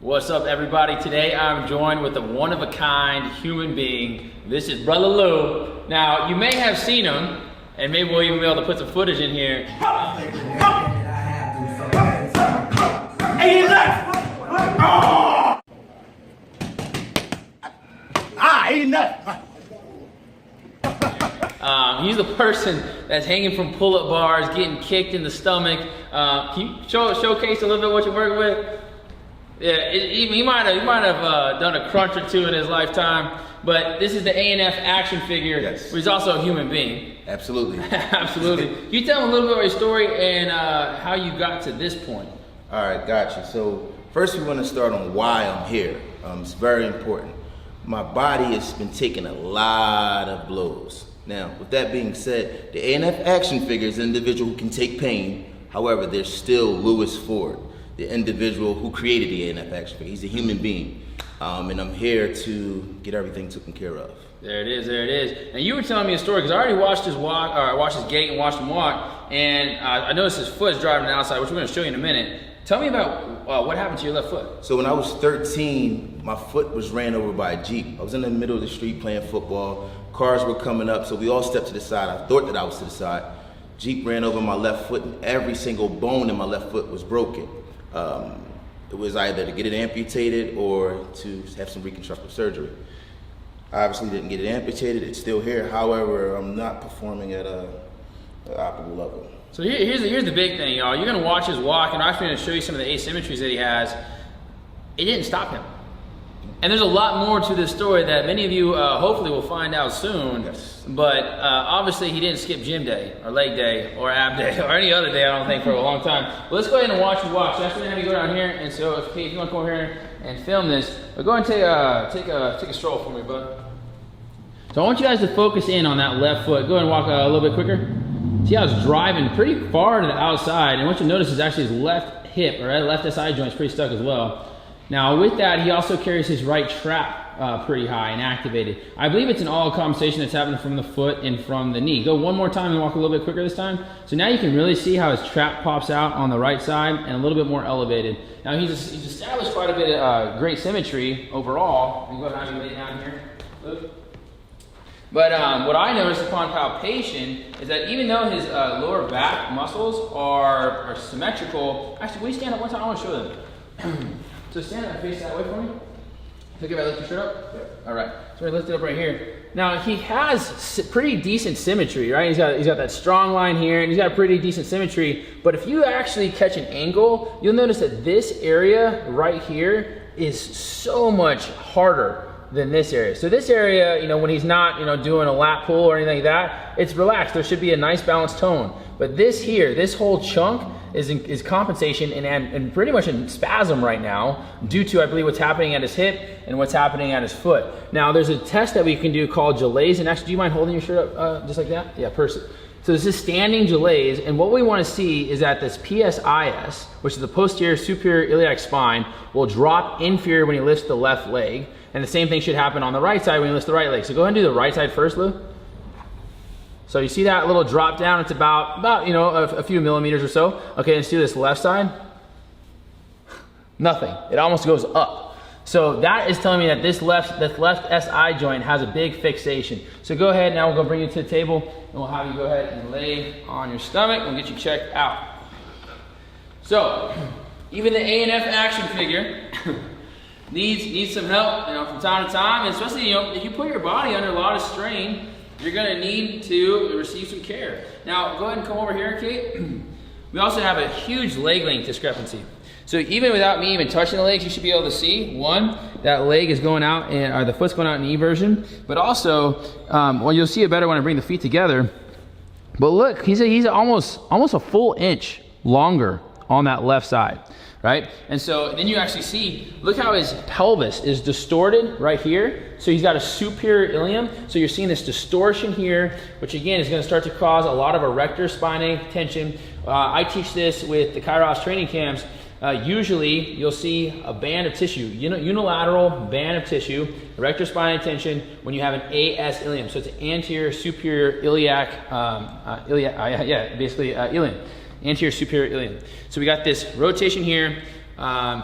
What's up, everybody? Today I'm joined with a one-of-a-kind human being. This is Brother Lou. Now, you may have seen him, and maybe we'll even be able to put some footage in here. Hey, he left! He left! He's the person that's hanging from pull-up bars, getting kicked in the stomach. Can you showcase a little bit what you're working with? Yeah, he might have done a crunch or two in his lifetime, but this is the ANF Action Figure. Yes. He's also a human being. Absolutely. Absolutely. Can you tell him a little bit about your story and how you got to this point? All right, gotcha. So first we want to start on why I'm here. It's very important. My body has been taking a lot of blows. Now, with that being said, the ANF Action Figure is an individual who can take pain. However, there's still Louis Ford, the individual who created the ANF Action Figure. He's a human being, and I'm here to get everything taken care of. There it is, there it is. And you were telling me a story, because I already watched his walk, or I watched his gait and watched him walk, and I noticed his foot is driving outside, which we're going to show you in a minute. Tell me about what happened to your left foot. So when I was 13, my foot was ran over by a Jeep. I was in the middle of the street playing football. Cars were coming up, so we all stepped to the side. I thought that I was to the side. Jeep ran over my left foot, and every single bone in my left foot was broken. It was either to get it amputated or to have some reconstructive surgery. I obviously didn't get it amputated. It's still here. However, I'm not performing at an optimal level. So here's the big thing, y'all. You're gonna watch his walk, and I'm actually gonna show you some of the asymmetries that he has. It didn't stop him. And there's a lot more to this story that many of you hopefully will find out soon. Yes. But obviously he didn't skip gym day, or leg day, or ab day, or any other day, I don't think, for a long time. But let's go ahead and watch him walk. So actually, I'm gonna have you go down here, and so if you want to come over here and film this, but go and take a stroll for me, bud. So I want you guys to focus in on that left foot. Go ahead and walk a little bit quicker. See how it's driving pretty far to the outside, and what you'll notice is actually his left hip, or left SI joint is pretty stuck as well. Now with that, he also carries his right trap pretty high and activated. I believe it's an all compensation that's happening from the foot and from the knee. Go one more time and walk a little bit quicker this time. So now you can really see how his trap pops out on the right side and a little bit more elevated. Now he's established quite a bit of great symmetry overall. I'm going to have you lay down here. Look. But what I noticed upon palpation is that even though his lower back muscles are symmetrical, actually, will you stand up one time? I want to show them. So stand up and face that way for me. So if I lift your shirt up? Yeah. All right. So we lift it up right here. Now he has pretty decent symmetry, right? He's got that strong line here, and he's got pretty decent symmetry. But if you actually catch an angle, you'll notice that this area right here is so much harder than this area. So this area, you know, when he's not, you know, doing a lat pull or anything like that, it's relaxed. There should be a nice balanced tone. But this here, this whole chunk is compensation and pretty much in spasm right now due to, I believe, what's happening at his hip and what's happening at his foot. Now, there's a test that we can do called Gillet's, and actually, do you mind holding your shirt up just like that? Yeah, perfect. So this is standing Gillet's, and what we want to see is that this PSIS, which is the posterior superior iliac spine, will drop inferior when he lifts the left leg, and the same thing should happen on the right side when he lifts the right leg. So go ahead and do the right side first, Lou. So you see that little drop down? It's about you know, a few millimeters or so. Okay, let's do this left side. Nothing. It almost goes up. So that is telling me that this left SI joint has a big fixation. So go ahead, now we'll go bring you to the table, and we'll have you go ahead and lay on your stomach. We'll get you checked out. So, even the ANF Action Figure needs some help, you know, from time to time, and especially, you know, if you put your body under a lot of strain, you're gonna need to receive some care. Now, go ahead and come over here, Kate. We also have a huge leg length discrepancy. So even without me even touching the legs, you should be able to see, one, that leg is going out, or the foot's going out in eversion, but also, well, you'll see it better when I bring the feet together. But look, he's almost a full inch longer on that left side, right? And so then you actually see, look how his pelvis is distorted right here. So he's got a superior ilium. So you're seeing this distortion here, which again is going to start to cause a lot of erector spinae tension. I teach this with the Kairos training camps. Usually you'll see a band of tissue, unilateral band of tissue, erector spinae tension when you have an AS ilium. So it's an anterior superior iliac, ilium, anterior superior ilium. So we got this rotation here,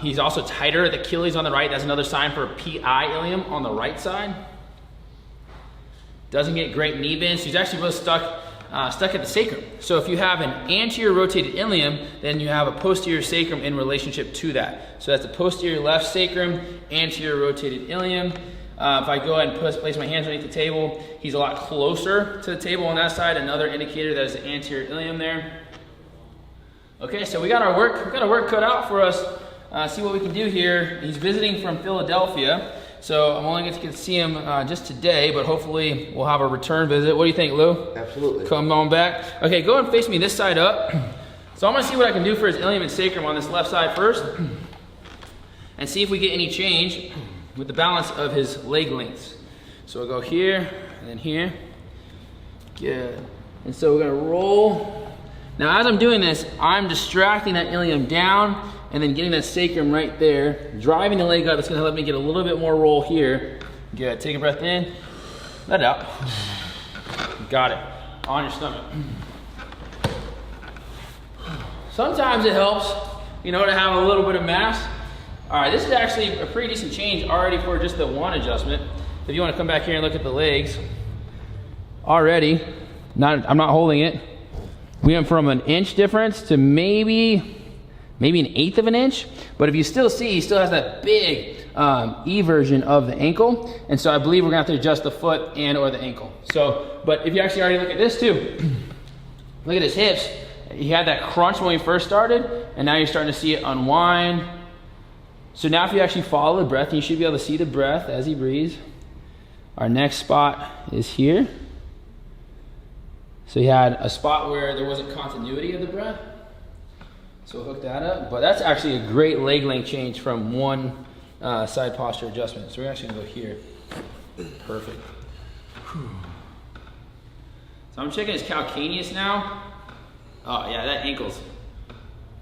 He's also tighter at the Achilles on the right. That's another sign for a PI ilium on the right side. Doesn't get great knee bends. He's actually both stuck at the sacrum. So if you have an anterior rotated ilium, then you have a posterior sacrum in relationship to that. So that's the posterior left sacrum, anterior rotated ilium. If I go ahead and place my hands underneath the table, he's a lot closer to the table on that side. Another indicator that is the anterior ilium there. Okay, so we got our work cut out for us. See what we can do here. He's visiting from Philadelphia. So I'm only going to get to see him just today, but hopefully we'll have a return visit. What do you think, Lou? Absolutely. Come on back. Okay, go ahead and face me this side up. So I'm going to see what I can do for his ilium and sacrum on this left side first, and see if we get any change with the balance of his leg lengths. So we'll go here, and then here. Good. And so we're going to roll. Now as I'm doing this, I'm distracting that ilium down, and then getting that sacrum right there, driving the leg up. That's gonna let me get a little bit more roll here. Good, take a breath in, let it out. Got it, on your stomach. Sometimes it helps, you know, to have a little bit of mass. All right, this is actually a pretty decent change already for just the one adjustment. If you wanna come back here and look at the legs, already, I'm not holding it. We went from an inch difference to maybe an 1/8 of an inch, but if you still see, he still has that big eversion of the ankle, and so I believe we're gonna have to adjust the foot and or the ankle. So, but if you actually already look at this too, look at his hips. He had that crunch when we first started, and now you're starting to see it unwind. So now if you actually follow the breath, you should be able to see the breath as he breathes. Our next spot is here. So he had a spot where there wasn't continuity of the breath. So we'll hook that up, but that's actually a great leg length change from one side posture adjustment. So we're actually gonna go here. Perfect. Whew. So I'm checking his calcaneus now. Oh yeah, that ankle's.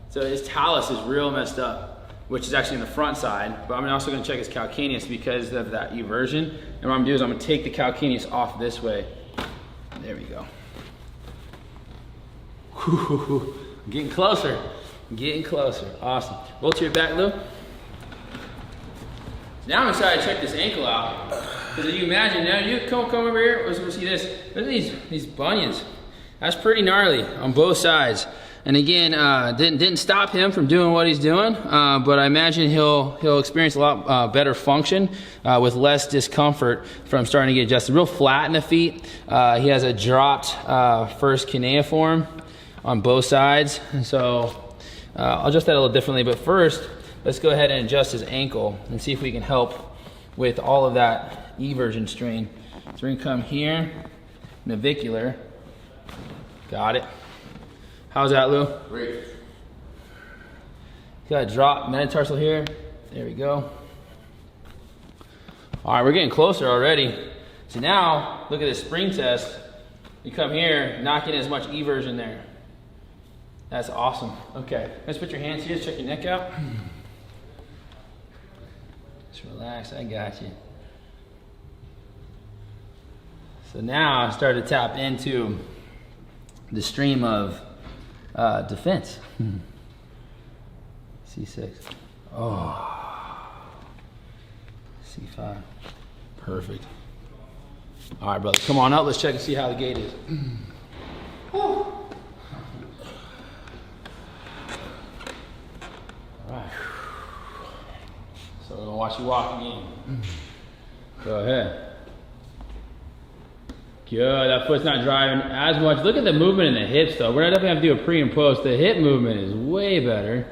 So his talus is real messed up, which is actually in the front side, but I'm also gonna check his calcaneus because of that eversion. And what I'm gonna do is I'm gonna take the calcaneus off this way. There we go. Whew. Getting closer. Getting closer. Awesome. Roll to your back, Lou. Now I'm excited to check this ankle out. Because if you imagine, now you come over here, we'll see this. Look at these bunions. That's pretty gnarly on both sides. And again, didn't stop him from doing what he's doing, but I imagine he'll experience a lot better function with less discomfort from starting to get adjusted. Real flat in the feet. He has a dropped first cuneiform on both sides, and so I'll adjust that a little differently, but first, let's go ahead and adjust his ankle and see if we can help with all of that eversion strain. So we're gonna come here, navicular. Got it. How's that, Lou? Great. Got a drop metatarsal here. There we go. All right, we're getting closer already. So now, look at this spring test. You come here, not getting as much eversion there. That's awesome. Okay, let's put your hands here, check your neck out. Just relax, I got you. So now I started to tap into the stream of defense. C6. Oh. C5. Perfect. All right, brother, come on up. Let's check and see how the gait is. All right. So we're gonna watch you walk again. Go ahead. Good, that foot's not driving as much. Look at the movement in the hips though. We're definitely have to do a pre and post. The hip movement is way better.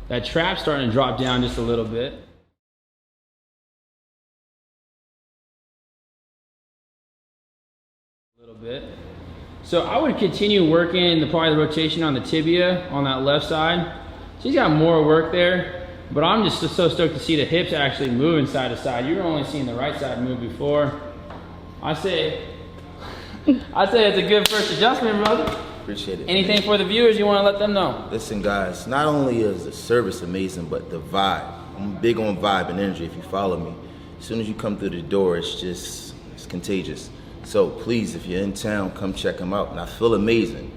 That trap's starting to drop down just a little bit. A little bit. So I would continue working probably the rotation on the tibia on that left side. She's got more work there, but I'm just so stoked to see the hips actually moving side to side. You were only seeing the right side move before. I'd say it's a good first adjustment, brother. Appreciate it. Anything for the viewers you want to let them know? Listen, guys, not only is the service amazing, but the vibe. I'm big on vibe and energy if you follow me. As soon as you come through the door, it's contagious. So please, if you're in town, come check them out. And I feel amazing.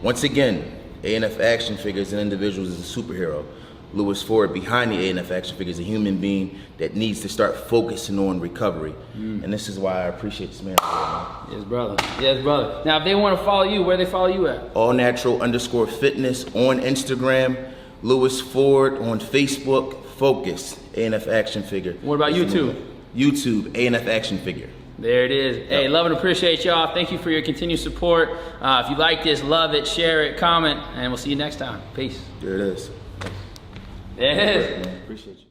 Once again, ANF Action Figures and Individuals is a superhero. Lewis Ford behind the ANF Action Figure is a human being that needs to start focusing on recovery. And this is why I appreciate this man. Yes, brother. Yes, brother. Now, if they want to follow you, where they follow you at? allnatural_fitness on Instagram, Lewis Ford on Facebook, Focus, ANF Action Figure. What about YouTube? YouTube, ANF Action Figure. There it is. Hey, love and appreciate y'all. Thank you for your continued support. If you like this, love it, share it, comment, and we'll see you next time. Peace. There it is. There it is. Man, appreciate you.